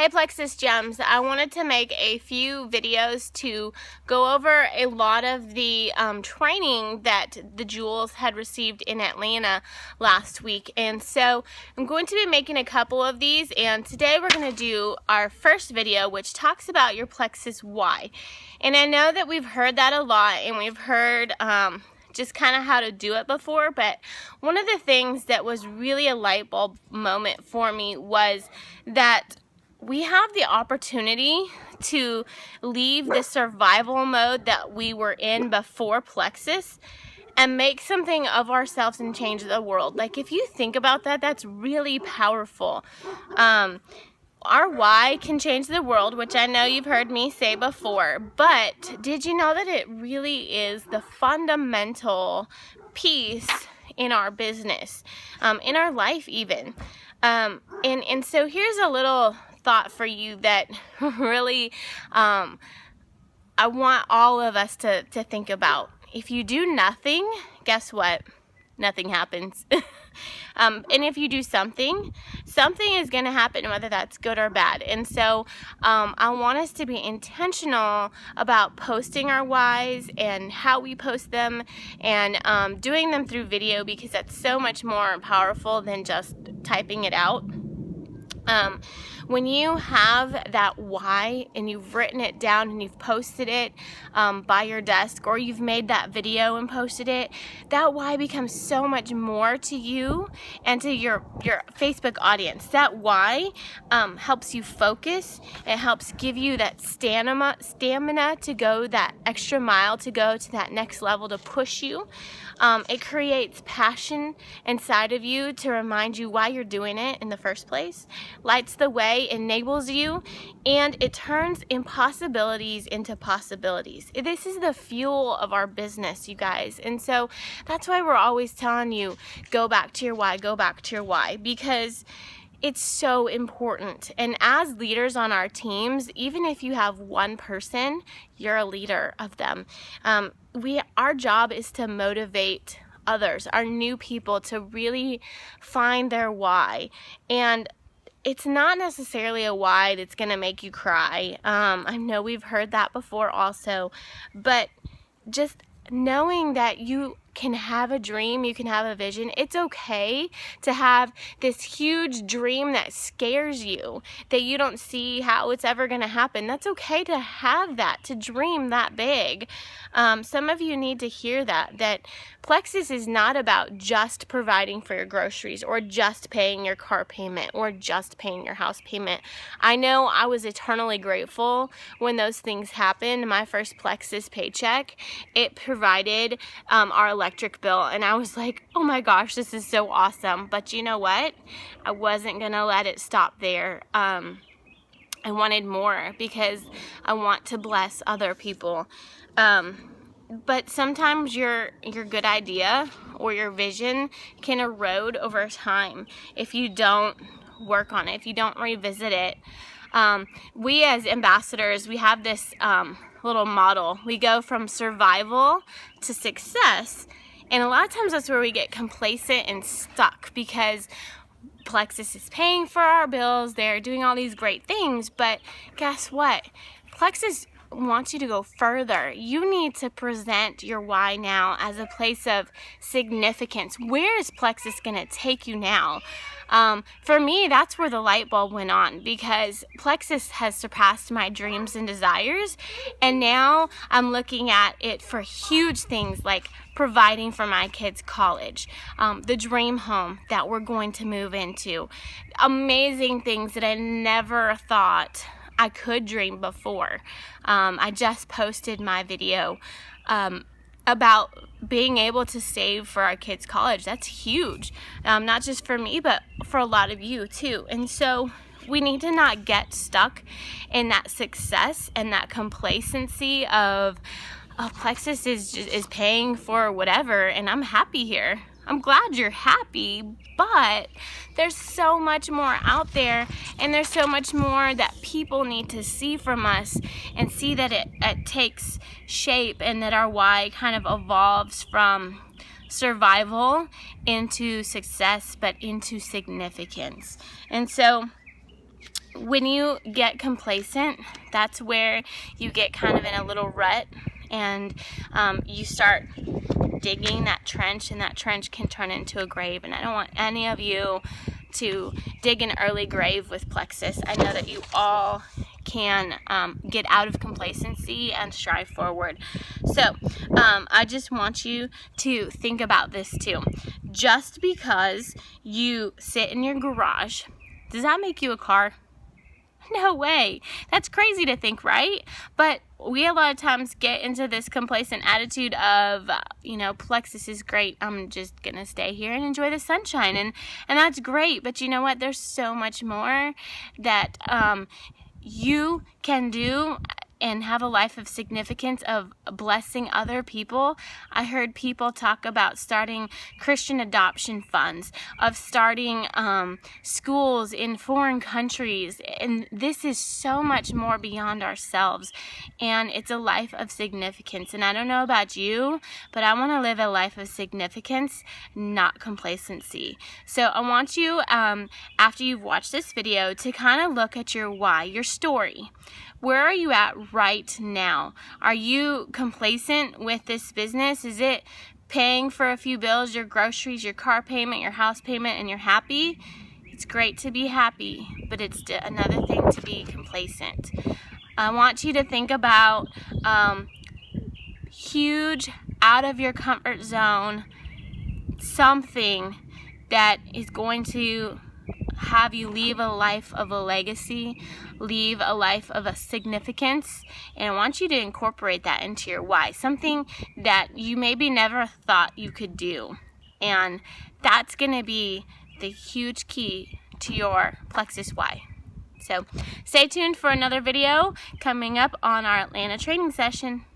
Hey Plexus Gems, I wanted to make a few videos to go over a lot of the training that the Jewels had received in Atlanta last week. And so I'm going to be making a couple of these, and today we're going to do our first video, which talks about your Plexus why. And I know that we've heard that a lot, and we've heard just kind of how to do it before, but one of the things that was really a light bulb moment for me was that we have the opportunity to leave the survival mode that we were in before Plexus and make something of ourselves and change the world. Like, if you think about that, that's really powerful. Our why can change the world, which I know you've heard me say before, but did you know that it really is the fundamental piece in our business, in our life even? And so here's a little thought for you that really I want all of us to think about. If you do nothing, guess what? Nothing happens. And if you do something is going to happen, whether that's good or bad. And so I want us to be intentional about posting our whys and how we post them, and doing them through video, because that's so much more powerful than just typing it out. When you have that why and you've written it down and you've posted it by your desk, or you've made that video and posted it, that why becomes so much more to you and to your Facebook audience. That why helps you focus. It helps give you that stamina to go that extra mile, to go to that next level, to push you. It creates passion inside of you to remind you why you're doing it in the first place, lights the way, enables you, and it turns impossibilities into possibilities. This is the fuel of our business, you guys. And so that's why we're always telling you, go back to your why, go back to your why, because it's so important. And as leaders on our teams, even if you have one person, you're a leader of them. Our job is to motivate others, our new people, to really find their why. And it's not necessarily a why that's going to make you cry. I know we've heard that before also, but just knowing that you can have a dream, you can have a vision. It's okay to have this huge dream that scares you, that you don't see how it's ever going to happen. That's okay to have that, to dream that big. Some of you need to hear that Plexus is not about just providing for your groceries, or just paying your car payment, or just paying your house payment. I know I was eternally grateful when those things happened. My first Plexus paycheck, it provided our electric bill, and I was like, oh my gosh, this is so awesome. But you know what? I wasn't gonna let it stop there. I wanted more, because I want to bless other people. But sometimes your good idea or your vision can erode over time if you don't work on it, if you don't revisit it. We as ambassadors, we have this little model. We go from survival to success, and a lot of times that's where we get complacent and stuck, because Plexus is paying for our bills, they're doing all these great things, but guess what? Plexus wants you to go further. You need to present your why now as a place of significance. Where is Plexus going to take you now? For me, that's where the light bulb went on, because Plexus has surpassed my dreams and desires, and now I'm looking at it for huge things like providing for my kids' college, the dream home that we're going to move into, amazing things that I never thought I could dream before. I just posted my video about being able to save for our kids' college. That's huge, not just for me, but for a lot of you too. And so we need to not get stuck in that success and that complacency of, oh, Plexus is paying for whatever, and I'm happy here. I'm glad you're happy, but there's so much more out there, and there's so much more that people need to see from us, and see that it takes shape, and that our why kind of evolves from survival into success, but into significance. And so when you get complacent, that's where you get kind of in a little rut, and you start digging that trench, and that trench can turn into a grave. And I don't want any of you to dig an early grave with Plexus. I know that you all can get out of complacency and strive forward. So I just want you to think about this too. Just because you sit in your garage, does that make you a car? No way. That's crazy to think, right? But we a lot of times get into this complacent attitude of, Plexus is great. I'm just going to stay here and enjoy the sunshine. And that's great. But you know what? There's so much more that you can do and have a life of significance, of blessing other people. I heard people talk about starting Christian adoption funds, of starting schools in foreign countries, and this is so much more beyond ourselves, and it's a life of significance. And I don't know about you, but I want to live a life of significance, not complacency. So I want you, after you've watched this video, to kind of look at your why, your story. Where are you at right now? Are you complacent with this business? Is it paying for a few bills, your groceries, your car payment, your house payment, and you're happy? It's great to be happy, but it's another thing to be complacent. I want you to think about huge, out of your comfort zone, something that is going to have you leave a life of a legacy, leave a life of a significance, and I want you to incorporate that into your why, something that you maybe never thought you could do, and that's going to be the huge key to your Plexus why. So stay tuned for another video coming up on our Atlanta training session.